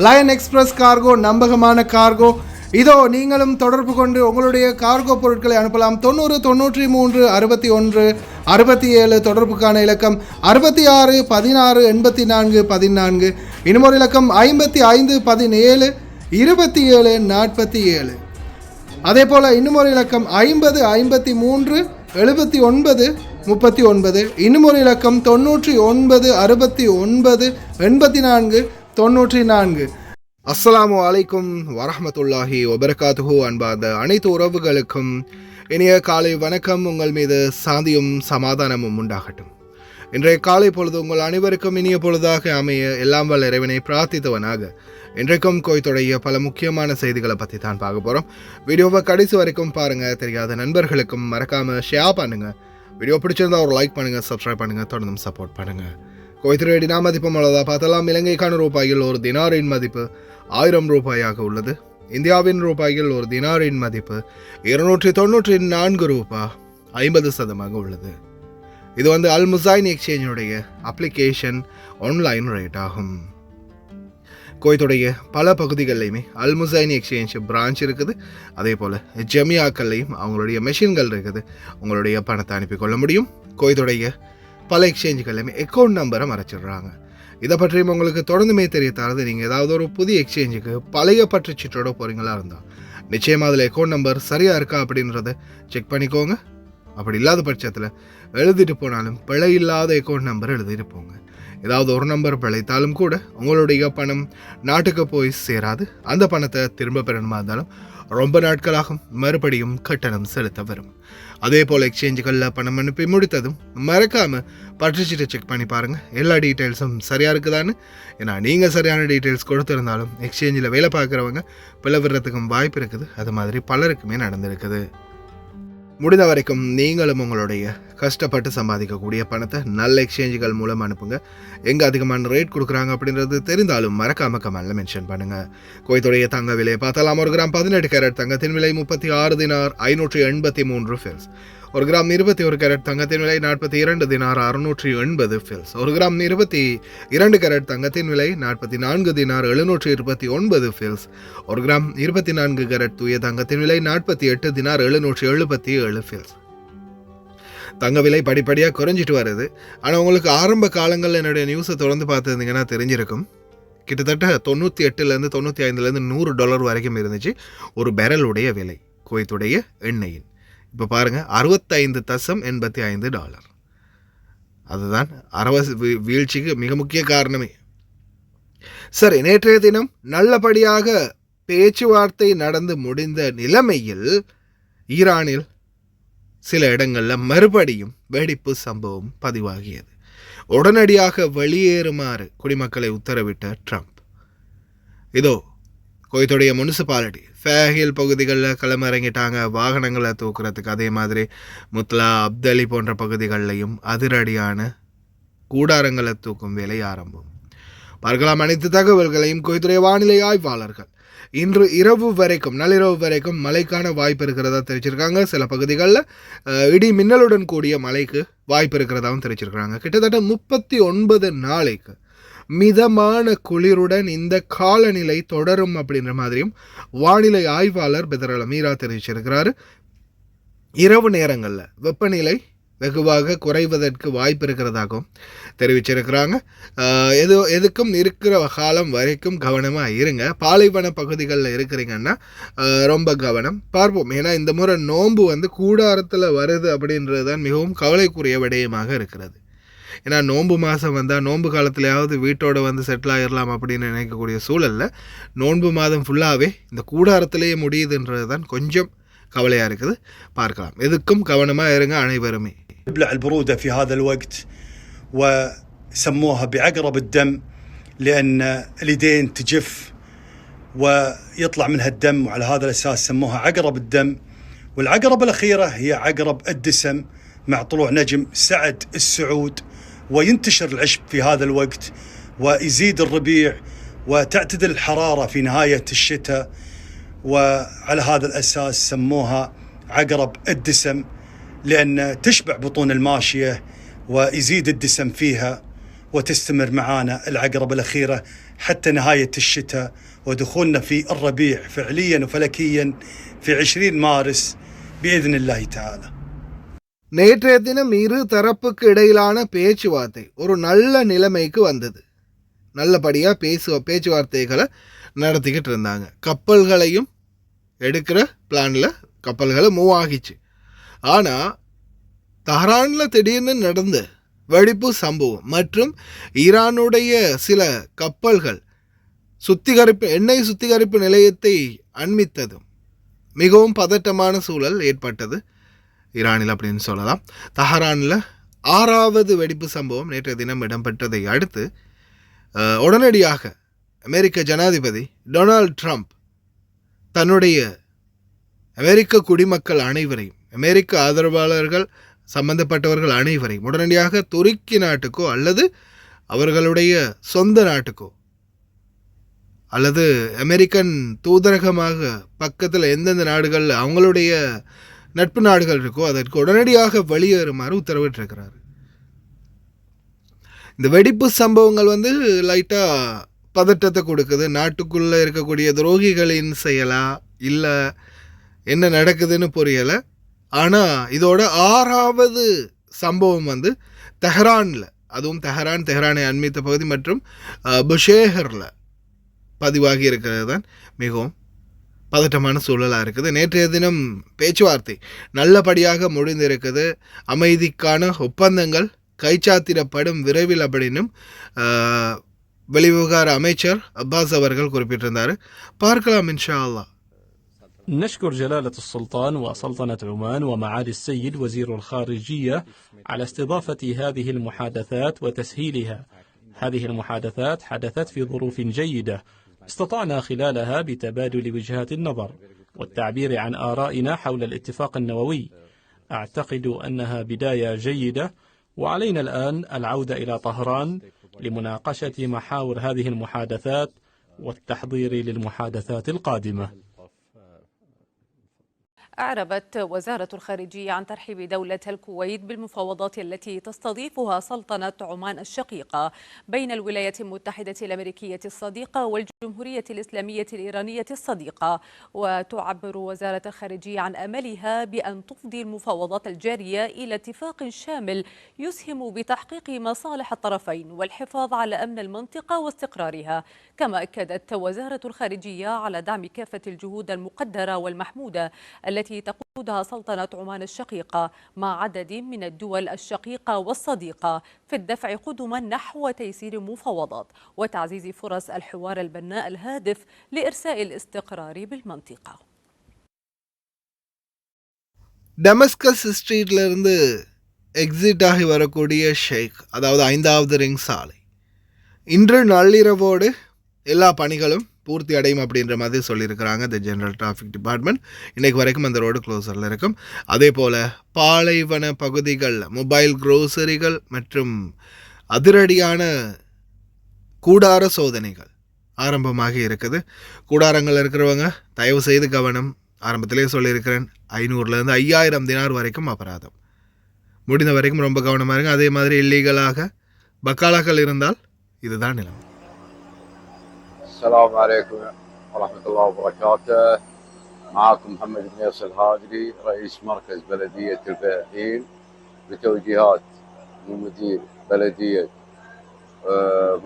Line express cargo நம்பகமான cargo. இதோ நீங்களும் தொடர்பு கொண்டு உங்களுடைய கார்கோ பொருட்களை அனுப்பலாம். 90 93 61 67 தொடர்புக்கான இலக்கம் 66 16 84 14. இன்னொரு இலக்கம் 55 17 27 47. அதே போல் இன்னொரு இலக்கம் 50 53 79 39. இன்னொரு இலக்கம் 99 69 84 94. அஸ்ஸலாமு அலைக்கும் வரஹ்மத்துல்லாஹி வபரகாத்துஹு. அன்பார்ந்த அனைத்து உறவுகளுக்கும் இனிய காலை வணக்கம். உங்கள் மீது சாந்தியும் சமாதானமும் உண்டாகட்டும். இன்றைய காலை பொழுது உங்கள் அனைவருக்கும் இனிய பொழுதாக அமைய எல்லாம் வல்ல இறைவனை பிரார்த்தித்தவனாக இன்றைக்கும் கோயத்துடைய பல முக்கியமான செய்திகளை பற்றி தான் பார்க்க போகிறோம். வீடியோவை கடைசி வரைக்கும் பாருங்கள். தெரியாத நண்பர்களுக்கும் மறக்காமல் ஷேர் பண்ணுங்கள். வீடியோ பிடிச்சிருந்தா ஒரு லைக் பண்ணுங்கள், சப்ஸ்கிரைப் பண்ணுங்கள், தொடர்ந்து சப்போர்ட் பண்ணுங்கள். குவைத் ரேடினா மதிப்பு உள்ளதா பார்த்தலாம். இலங்கைக்கான ரூபாயில் ஒரு தினாரின் மதிப்பு 1000 ரூபாயாக உள்ளது. இந்தியாவின் ரூபாயில் ஒரு தினாரின் மதிப்பு 294 ரூபாய் 50% உள்ளது. இது அல் முசைன் எக்ஸ்சேஞ்சுடைய அப்ளிகேஷன் ஆன்லைன் ரேட் ஆகும். குவைத்துடைய பல பகுதிகளிலையுமே அல் முசைன் எக்ஸ்சேஞ்ச் பிரான்ச் இருக்குது. அதே போல் ஜமியாக்கள்லையும் அவங்களுடைய மெஷின்கள் இருக்குது. உங்களுடைய பணத்தை அனுப்பிக்கொள்ள முடியும். குவைத்துடைய பல எக்ஸ்சேஞ்சுகள்லையுமே அக்கௌண்ட் நம்பரை மறைச்சிடுறாங்க. இதை பற்றியும் உங்களுக்கு தொடர்ந்துமே தெரியத்தானது. நீங்கள் ஏதாவது ஒரு புதிய எக்ஸ்சேஞ்சுக்கு பழைய பற்றுச்சீட்டோட போகிறீங்களா இருந்தால் நிச்சயமாக அதில் அக்கௌண்ட் நம்பர் சரியாக இருக்கா அப்படின்றத செக் பண்ணிக்கோங்க. அப்படி இல்லாத பட்சத்தில் எழுதிட்டு போனாலும் பிழை இல்லாத அக்கௌண்ட் நம்பர் எழுதிட்டு போங்க. ஏதாவது ஒரு நம்பர் பிழைத்தாலும் கூட உங்களுடைய பணம் நாட்டுக்கு போய் சேராது. அந்த பணத்தை திரும்ப பெறணுமா இருந்தாலும் ரொம்ப நாட்களாகும். மறுபடியும் கட்டணம் செலுத்த வரும். அதே போல் எக்ஸ்சேஞ்சுகளில் பணம் அனுப்பி முடித்ததும் மறக்காமல் பற்றுச்சீட்டை செக் பண்ணி பாருங்கள். எல்லா டீட்டெயில்ஸும் சரியாக இருக்குதான்னு. ஏன்னா நீங்கள் சரியான டீட்டெயில்ஸ் கொடுத்துருந்தாலும் எக்ஸ்சேஞ்சில் வேலை பார்க்குறவங்க பிளவுறதுக்கும் வாய்ப்பு இருக்குது. அது மாதிரி பலருக்குமே நடந்திருக்குது. முடிந்த வரைக்கும் நீங்களும் உங்களுடைய கஷ்டப்பட்டு சம்பாதிக்கக்கூடிய பணத்தை நல்ல எக்ஸ்சேஞ்சுகள் மூலம் அனுப்புங்க. எங்கே அதிகமான ரேட் கொடுக்குறாங்க அப்படின்றது தெரிந்தாலும் மறக்காம கமெண்ட்ல மென்ஷன் பண்ணுங்கள். குவைத்துடைய தங்க விலையை பார்த்தாலாம். 1 கிராம் 18 கேரட் தங்கத்தின் விலை 36 தினார் 583 ஃபில்ஸ். 1 கிராம் 21 கேரட் தங்கத்தின் விலை 42 தினார் 680 ஃபில்ஸ். 1 கிராம் 22 கேரட் தங்கத்தின் விலை 44 தினார் 729 ஃபில்ஸ். 1 கிராம் 24 கேரட் தூய தங்கத்தின் விலை 48 தினார் 777 ஃபில்ஸ். தங்க விலை படிப்படியாக குறைஞ்சிட்டு வருது. ஆனால் உங்களுக்கு ஆரம்ப காலங்களில் என்னுடைய நியூஸை தொடர்ந்து பார்த்துருந்தீங்கன்னா தெரிஞ்சிருக்கும். கிட்டத்தட்ட 98 95 $100 வரைக்கும் இருந்துச்சு ஒரு பெரலுடைய விலை குவைத்துடைய எண்ணெயின். இப்போ பாருங்கள் 65.85 அதுதான் வீழ்ச்சிக்கு மிக முக்கிய காரணமே. சரி, நேற்றைய தினம் நல்லபடியாக பேச்சுவார்த்தை நடந்து முடிந்த நிலைமையில் ஈரானில் சில இடங்களில் மறுபடியும் வெடிப்பு சம்பவம் பதிவாகியது. உடனடியாக வெளியேறுமாறு குடிமக்களை உத்தரவிட்ட ட்ரம்ப் இதோ குவைத்துடைய முனிசிபாலிட்டி ஃபேஹில் பகுதிகளில் களமிறங்கிட்டாங்க வாகனங்களை தூக்குறதுக்கு. அதே மாதிரி முத்லா அப்தலி போன்ற பகுதிகளிலையும் அதிரடியான கூடாரங்களை தூக்கும் வேலை ஆரம்பம். பார்க்கலாம் அனைத்து தகவல்களையும் குவைத்துடைய வானிலை ஆய்வாளர்கள் இன்று இரவு வரைக்கும் நள்ளிரவு வரைக்கும் மழைக்கான வாய்ப்பு இருக்கிறதா தெரிவிச்சிருக்காங்க. சில பகுதிகளில் இடி மின்னலுடன் கூடிய மழைக்கு வாய்ப்பு இருக்கிறதாவும் தெரிவிச்சிருக்காங்க. கிட்டத்தட்ட 39 நாளைக்கு மிதமான குளிருடன் இந்த காலநிலை தொடரும் அப்படின்ற மாதிரியும் வானிலை ஆய்வாளர் பெதர் அமீரா தெரிவிச்சிருக்கிறாரு. இரவு நேரங்களில் வெப்பநிலை வெகுவாக குறைவதற்கு வாய்ப்பு இருக்கிறதாகவும் தெரிவிச்சிருக்கிறாங்க. எதுக்கும் இருக்கிற காலம் வரைக்கும் கவனமாக இருங்க. பாலைவன பகுதிகளில் இருக்கிறீங்கன்னா ரொம்ப கவனம் பார்ப்போம். ஏன்னா இந்த முறை நோன்பு கூடாரத்தில் வருது அப்படின்றது தான் மிகவும் கவலைக்குரிய விடயமாக இருக்கிறது. ஏன்னா நோன்பு மாதம் வந்தால் நோன்பு காலத்துலையாவது வீட்டோடு செட்டில் ஆகிடலாம் அப்படின்னு நினைக்கக்கூடிய சூழலில் நோன்பு மாதம் ஃபுல்லாகவே இந்த கூடாரத்திலேயே முடியுதுன்றது தான் கொஞ்சம் கவலையாக இருக்குது. பார்க்கலாம். எதுக்கும் கவனமாக இருங்க அனைவருமே. تبلع البرودة في هذا الوقت وسموها بعقرب الدم لأن اليدين تجف ويطلع منها الدم، وعلى هذا الأساس سموها عقرب الدم. والعقرب الأخيرة هي عقرب الدسم مع طلوع نجم سعد السعود، وينتشر العشب في هذا الوقت ويزيد الربيع وتعتدل الحرارة في نهاية الشتاء. وعلى هذا الأساس سموها عقرب الدسم لأن تشبع بطون الماشية ويزيد الدسم فيها وتستمر معانا العقرب الأخيرة حتى نهاية الشتاء ودخولنا في الربيع فعليا وفلكيا في 20 مارس بإذن الله تعالى. நேற்றைய தினம் இரு தரப்புக்கு இடையிலான பேச்சுவார்த்தை ஒரு நல்ல நிலைமைக்கு வந்தது. நல்லபடியாக பேச்சுவார்த்தைகளை நடத்திக்கிட்டு இருந்தாங்க. கப்பல்களையும் எடுக்கிற பிளானில் கப்பல்களை மூவ் ஆகிச்சு. ஆனால் தஹ்ரானில் திடீர்னு நடந்த வெடிப்பு சம்பவம் மற்றும் ஈரானுடைய சில கப்பல்கள் எண்ணெய் சுத்திகரிப்பு நிலையத்தை அண்மித்ததும் மிகவும் பதட்டமான சூழல் ஏற்பட்டது ஈரானில் அப்படின்னு சொல்லலாம். தஹ்ரானில் 6வது வெடிப்பு சம்பவம் நேற்றைய தினம் இடம்பெற்றதை அடுத்து உடனடியாக அமெரிக்க ஜனாதிபதி டொனால்ட் ட்ரம்ப் தன்னுடைய அமெரிக்க குடிமக்கள் அனைவரையும், அமெரிக்க ஆதரவாளர்கள் சம்பந்தப்பட்டவர்கள் அனைவரையும் உடனடியாக துருக்கி நாட்டுக்கோ அல்லது அவர்களுடைய சொந்த நாட்டுக்கோ அல்லது அமெரிக்கன் தூதரகமாக பக்கத்தில் எந்தெந்த நாடுகளில் அவங்களுடைய நட்பு நாடுகள் இருக்கோ அதற்கு உடனடியாக வெளியேறுமாறு உத்தரவிட்டிருக்கிறார். இந்த வெடிப்பு சம்பவங்கள் லைட்டாக பதட்டத்தை கொடுக்குது. நாட்டுக்குள்ளே இருக்கக்கூடிய துரோகிகளின் செயலா இல்லை என்ன நடக்குதுன்னு புரியலை. ஆனால் இதோட 6வது சம்பவம் தெஹ்ரானில், அதுவும் தெஹ்ரானை அண்மித்த பகுதி மற்றும் புஷேஹரில் பதிவாகி இருக்கிறது தான் மிகவும் பதட்டமான சூழலாக இருக்குது. நேற்றைய தினம் பேச்சுவார்த்தை நல்லபடியாக முடிந்திருக்குது. அமைதிக்கான ஒப்பந்தங்கள் கைச்சாத்திடப்படும் விரைவில் அப்படின்னும் வெளிவிவகார அமைச்சர் அப்பாஸ் அவர்கள் குறிப்பிட்டிருந்தார். பார்க்கலாம் இன்ஷா அல்லாஹ். نشكر جلالة السلطان وسلطنة عمان ومعالي السيد وزير الخارجية على استضافة هذه المحادثات وتسهيلها. هذه المحادثات حدثت في ظروف جيدة استطعنا خلالها بتبادل وجهات النظر والتعبير عن آرائنا حول الاتفاق النووي. أعتقد أنها بداية جيدة وعلينا الآن العودة إلى طهران لمناقشة محاور هذه المحادثات والتحضير للمحادثات القادمة. أعربت وزارة الخارجية عن ترحيب دولة الكويت بالمفاوضات التي تستضيفها سلطنة عمان الشقيقة بين الولايات المتحدة الأمريكية الصديقة والجمهورية الإسلامية الإيرانية الصديقة. وتعبر وزارة الخارجية عن أملها بأن تفضي المفاوضات الجارية إلى اتفاق شامل يسهم بتحقيق مصالح الطرفين والحفاظ على أمن المنطقة واستقرارها. كما أكدت وزارة الخارجية على دعم كافة الجهود المقدرة والمحمودة التي تقودها سلطنة عمان الشقيقة مع عدد من الدول الشقيقة والصديقة في الدفع قدما نحو تيسير المفاوضات وتعزيز فرص الحوار البناء الهادف لإرساء الاستقرار بالمنطقة. டமஸ்கஸ் ஸ்ட்ரீட்லேருந்து எக்ஸிட் ஆகி வரக்கூடிய ஷேக், அதாவது 5வது ரிங் சாலை, இன்று நள்ளிரவோடு எல்லா பணிகளும் பூர்த்தி அடையும் அப்படின்ற மாதிரி சொல்லியிருக்கிறாங்க தி ஜெனரல் டிராஃபிக் டிபார்ட்மெண்ட். இன்றைக்கு வரைக்கும் அந்த ரோடு க்ளோஸரில் இருக்கும். அதே போல் பாலைவன பகுதிகளில் மொபைல் க்ரோசரிகள் மற்றும் அதிரடியான கூடார சோதனைகள் ஆரம்பமாகி இருக்குது. கூடாரங்கள் இருக்கிறவங்க தயவு செய்து கவனம். ஆரம்பத்திலே சொல்லியிருக்கிறேன், 500லேருந்து 5000 தினார் வரைக்கும் அபராதம். முடிந்த வரைக்கும் ரொம்ப கவனமாக இருங்க. அதே மாதிரி இல்லீகலாக பக்காலாக்கள் இருந்தால் இதுதான் நிலைமை. السلام عليكم ورحمة الله وبركاته. معكم محمد بن ياسر الهاجري رئيس مركز بلدية الفلاحين بتوجيهات من مدير بلدية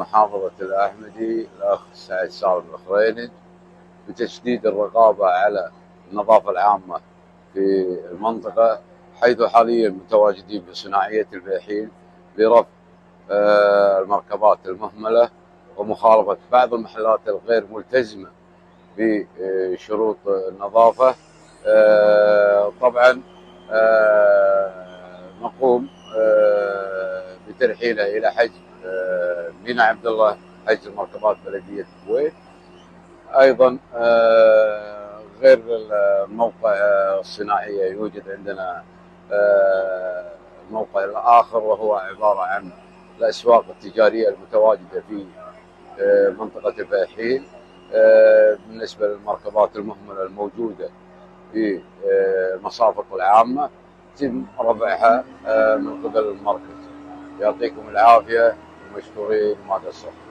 محافظة الأحمدي الأخ سعد سالم الخريند بتشديد الرقابة على النظافة العامة في المنطقة، حيث حاليا متواجدين في صناعية الفلاحين لرفع المركبات المهملة ومخالفة بعض المحلات الغير ملتزمة بشروط النظافة. طبعا نقوم بترحيله إلى حجز مينا عبد الله، حجز المركبات بلدية الكويت. أيضا غير الموقع الصناعية يوجد عندنا الموقع الآخر وهو عبارة عن الأسواق التجارية المتواجدة في منطقة الفلاحين. بالنسبة للمركبات المهملة الموجودة في المصافط العامة يتم رفعها من قبل المركز. يعطيكم العافية ومشكورين وما قصرتم.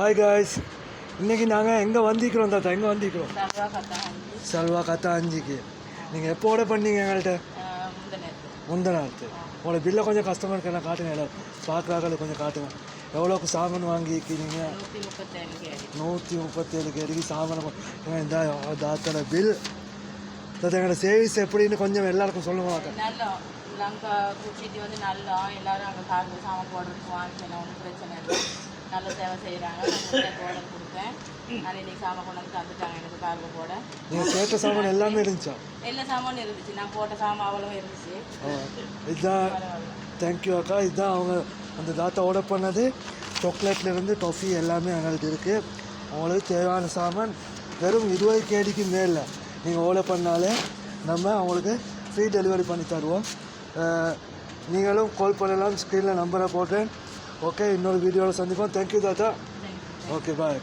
ஹாய் காய்ஸ், இன்றைக்கி நாங்கள் எங்கே வந்திக்கிறோம் தாத்தா? எங்கே வந்திக்கிறோம்? சல்வா கத்தா அஞ்சுக்கு. நீங்கள் எப்போ ஆர்டர் பண்ணீங்க எங்கள்கிட்ட? முந்தின நேரத்து. உங்களோட பில்லை கொஞ்சம் கஸ்டமருக்கு எல்லாம் காட்டுங்க, எல்லாம் பார்க்குறாங்க, கொஞ்சம் காட்டுங்க. எவ்வளோக்கு சாமான் வாங்கிக்கிறீங்க? 137 கேடிக்கு சாமான். இந்த தாத்தோட பில். தாத்தா எங்களோட சேவிஸ் எப்படின்னு கொஞ்சம் எல்லாருக்கும் சொல்லுவாங்க. நாங்கள் கூட்டிகிட்டு வந்து நல்லா எல்லோரும் அங்கே கார்டு சாமான் போடுறதுக்கு வாங்கிக்கணும், ஒன்றும் பிரச்சனை இல்லை. நல்ல சேவை செய்கிறாங்க. நான் ஆர்டர் கொடுத்தேன். நான் இன்றைக்கி சாமான் கொண்டு வந்து தந்துட்டாங்க எனக்கு கார்டு போட. நீங்கள் கேட்ட சாமான் எல்லாமே இருந்துச்சா? எல்லா சாமானும் இருந்துச்சு. நான் போட்ட சாமான் அவ்வளோ இருந்துச்சு. இதுதான். தேங்க்யூ அக்கா. இதுதான் அவங்க அந்த தாத்தா ஆர்டர் பண்ணது. சாக்லேட்லேருந்து டொஃபி எல்லாமே எங்கள்கிட்ட இருக்குது. அவங்களுக்கு தேவையான சாமான் வெறும் 20 கேடிக்கு மேலே நீங்கள் ஆர்டர் பண்ணாலே நம்ம அவங்களுக்கு ஃப்ரீ டெலிவரி பண்ணி தருவோம். நீங்களும் கால் பண்ணலாம். ஸ்க்ரீனில் நம்பரை போட்டேன். ஓகே, இன்னொரு வீடியோவில் சந்திப்போம். தேங்க்யூ தாத்தா. ஓகே, பாய்.